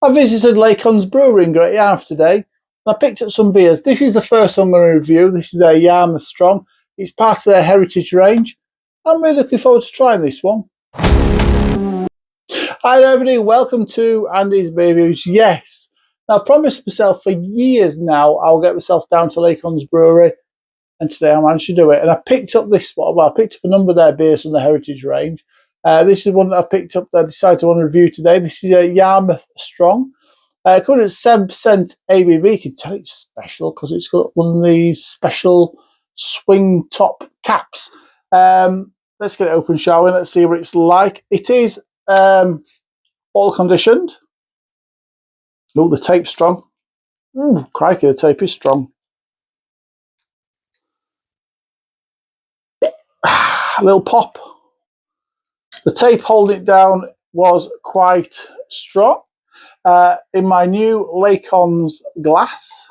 I visited Lacons Brewery in Great Yarmouth today, and I picked up some beers. This is the first I'm going to review. This is their Yarmouth Strong. It's part of their heritage range. I'm really looking forward to trying this one. Hi there everybody, welcome to Andy's Beer Reviews. Yes, now I've promised myself for years now I'll get myself down to Lacons Brewery, and today I managed to do it. And I picked up this one. Well, I picked up a number of their beers from the heritage range. This is one that I picked up that I decided to want to review today. This is a Yarmouth Strong. Coming at 7% ABV. You can tell it's special because it's got one of these special swing top caps. Let's get it open, shall we? Let's see what it's like. It is bottle conditioned. Oh, the tape's strong. Crikey, the tape is strong. A little pop. The tape holding it down was quite strong. In my new Lacons glass,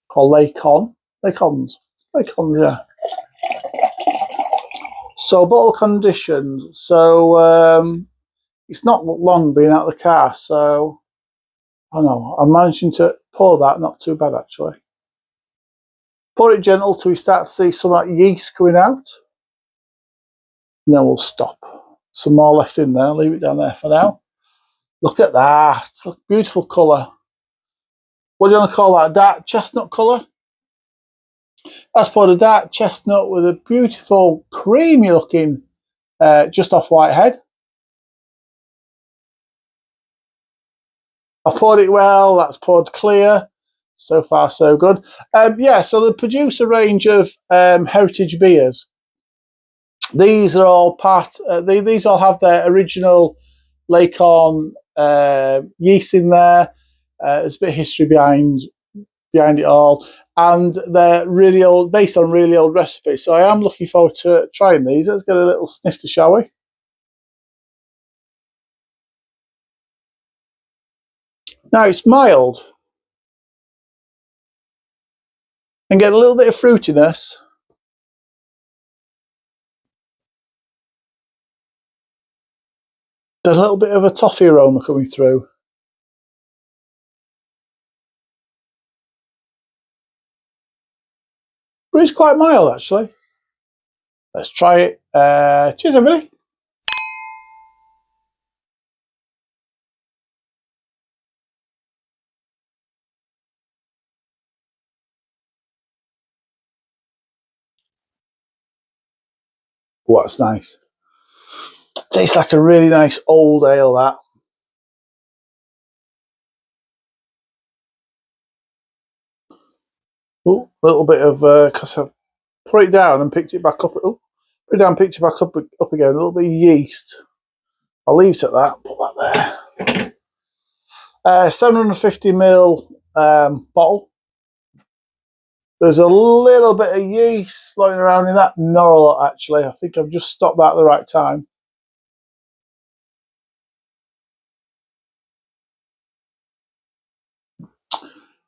called Lacons, yeah. So bottle conditioned. So it's not long being out of the car. So I know I'm managing to pour that. Not too bad actually. Pour it gentle till we start to see some of that yeast coming out. And then we'll stop. Some more left in there. Leave it down there for now. Look at that. Look, beautiful colour. What do you want to call that? Dark chestnut colour? That's poured a dark chestnut with a beautiful, creamy looking, just off white head. I poured it well. That's poured clear. So far, so good. Yeah, so they produce a range of heritage beers. These are all part. These all have their original Lacon yeast in there. There's a bit of history behind it all, and they're really old, based on really old recipes. So I am looking forward to trying these. Let's get a little snifter, shall we? Now it's mild, and get a little bit of fruitiness. There's a little bit of a toffee aroma coming through. But it's quite mild, actually. Let's try it. Cheers, everybody. Oh, that's nice. Tastes like a really nice old ale, that. Oh, a little bit of, because I've put it down and picked it back up. Oh, put it down, picked it back up again. A little bit of yeast. I'll leave it at that. Put that there. 750ml bottle. There's a little bit of yeast floating around in that. Not a lot, actually. I think I've just stopped that at the right time.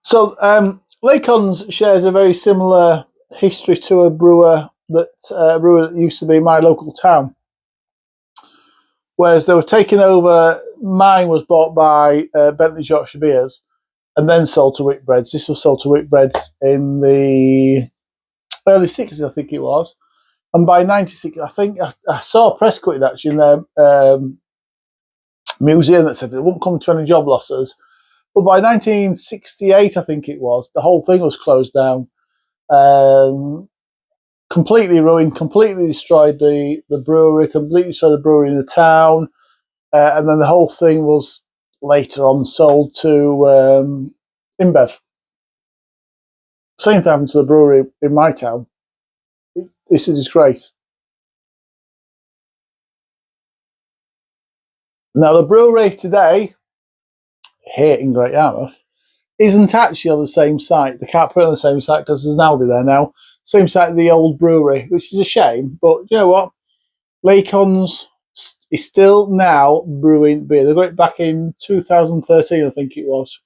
So Lacons shares a very similar history to a brewer that used to be my local town. Whereas they were taken over, mine was bought by Bentley's Yorkshire Beers and then sold to Whitbreads. This was sold to Whitbreads in the early 60s, I think it was. And by 96, I think I saw a press cutting actually in their museum that said they won't come to any job losses. But by 1968, I think it was, the whole thing was closed down. Completely ruined, completely destroyed the brewery, completely destroyed the brewery in the town. And then the whole thing was later on sold to InBev. Same thing happened to the brewery in my town. It's a disgrace. Now, the brewery today, here in Great Yarmouth, isn't actually on the same site. They can't put it on the same site because there's an Aldi there now. Same site as the old brewery, which is a shame. But you know what? Lacons is still now brewing beer. They got it back in 2013, I think it was.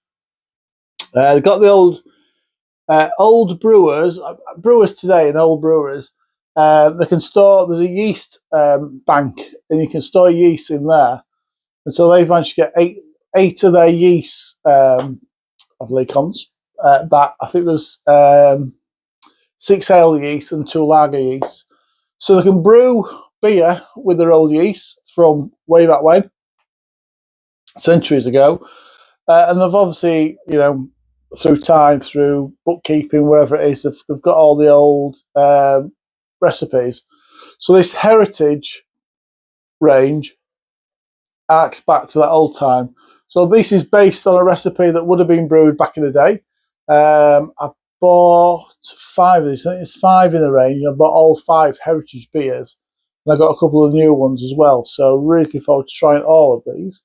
They got the old brewers today, and old brewers. They can store. There's a yeast bank, and you can store yeast in there And so they've managed to get eight of their yeasts of Lacons back. I think there's 6 ale yeasts and 2 lager yeasts. So they can brew beer with their old yeast from way back when, centuries ago. And they've obviously, through time, through bookkeeping, wherever it is, they've got all the old recipes. So this heritage range arcs back to that old time. So this is based on a recipe that would have been brewed back in the day. I bought 5 of these. I think it's 5 in the range. I bought all 5 heritage beers. And I got a couple of new ones as well. So really looking forward to trying all of these.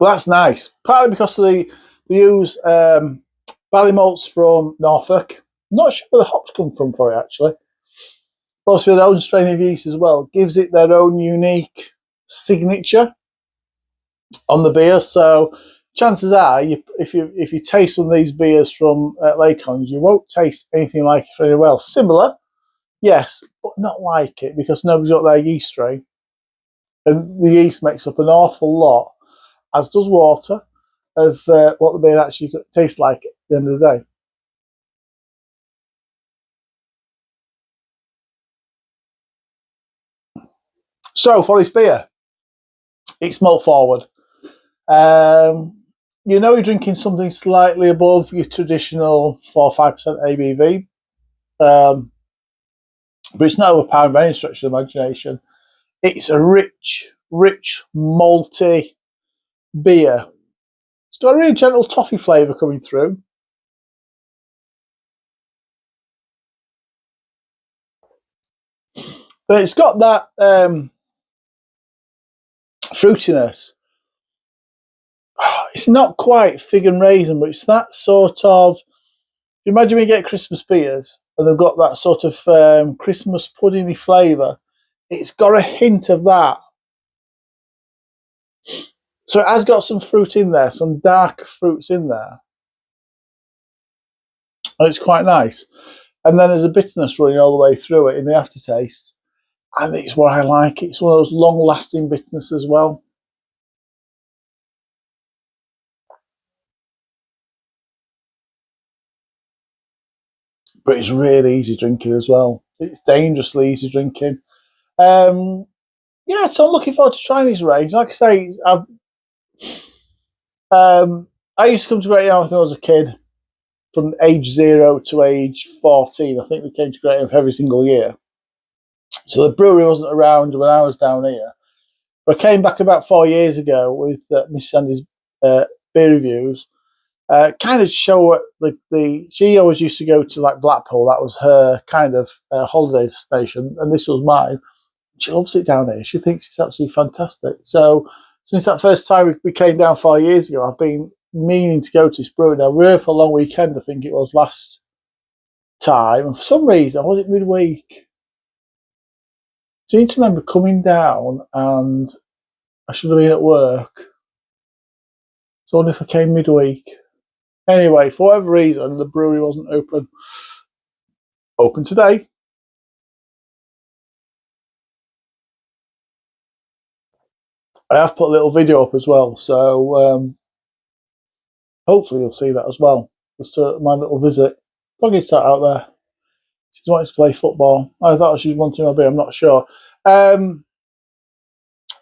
Well, that's nice. Partly because they use barley malts from Norfolk. I'm not sure where the hops come from for it, actually. Also, their own strain of yeast as well. Gives it their own unique signature on the beer. So chances are, if you taste one of these beers from Lacons, you won't taste anything like it from anywhere else. Similar, yes, but not like it because nobody's got their yeast strain. And the yeast makes up an awful lot, as does water, of what the beer actually tastes like at the end of the day. So for this beer, it's malt forward. You're drinking something slightly above your traditional 4-5% ABV, but it's not overpowering by any stretch of the imagination. It's a rich, malty beer. It's got a really gentle toffee flavour coming through. But it's got that fruitiness. It's not quite fig and raisin, but it's that sort of. Imagine we get Christmas beers and they've got that sort of Christmas puddingy flavour. It's got a hint of that. So it has got some fruit in there, some dark fruits in there. And it's quite nice. And then there's a bitterness running all the way through it in the aftertaste. And it's what I like. It's one of those long-lasting bitterness as well. But it's really easy drinking as well. It's dangerously easy drinking. Yeah, so I'm looking forward to trying these range. Like I say, I used to come to Great Yarmouth when I was a kid, from age 0 to age 14. I think we came to Great Yarmouth every single year. So the brewery wasn't around when I was down here. But I came back about 4 years ago with Miss Sandy's beer reviews. Kind of show what she always used to go to like Blackpool. That was her kind of holiday destination, and this was mine. She loves it down here. She thinks it's absolutely fantastic. So since that first time we came down 4 years ago, I've been meaning to go to this brewery. Now, we were here for a long weekend, I think it was last time. And for some reason, was it midweek? I seem to remember coming down and I should have been at work. So I wonder if I came midweek. Anyway, for whatever reason, the brewery wasn't open. Open today. I have put a little video up as well, so hopefully you'll see that as well. Just my little visit. Probably sat out there. She's wanting to play football. I thought she was wanting to be. I'm not sure.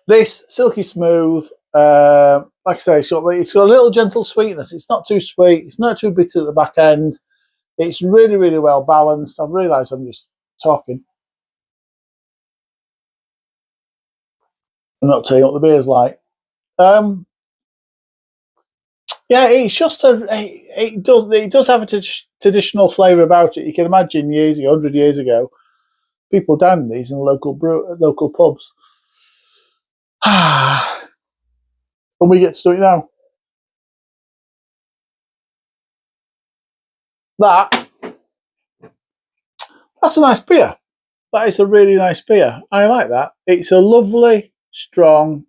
This silky smooth. Like I say, it's got a little gentle sweetness. It's not too sweet. It's not too bitter at the back end. It's really, really well balanced. I've realised I'm just talking. I'm not telling you what the beer's like. Yeah, it's just it does have a traditional flavour about it. You can imagine years ago, 100 years ago, people down these in local pubs. And we get to do it now. That's a nice beer. That is a really nice beer. I like that. It's a lovely, strong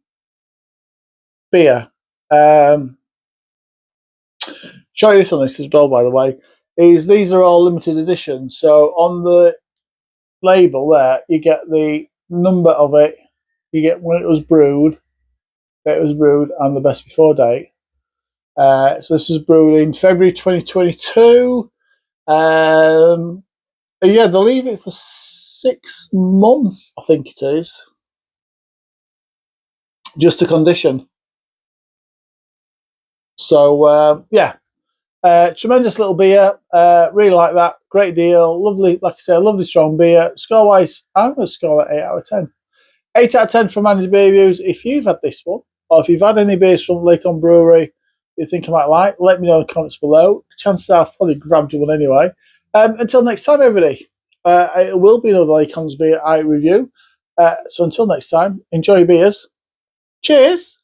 beer. Show you this on this as well, by the way. These are all limited editions. So on the label there, you get the number of it, you get when it was brewed, and the best before date. So this is brewed in February 2022. Yeah, they'll leave it for 6 months, I think it is, just to condition. So yeah, tremendous little beer. Really like that. Great deal. Lovely, like I say, lovely strong beer. Score wise, I'm going to score that 8 out of 10. 8 out of 10 from Andy's Beer Reviews. If you've had this one, or if you've had any beers from Lacons Brewery you think I might like, let me know in the comments below. Chances are I've probably grabbed one anyway. Until next time, everybody, it will be another Lacons beer I review. So until next time, enjoy your beers. Cheers.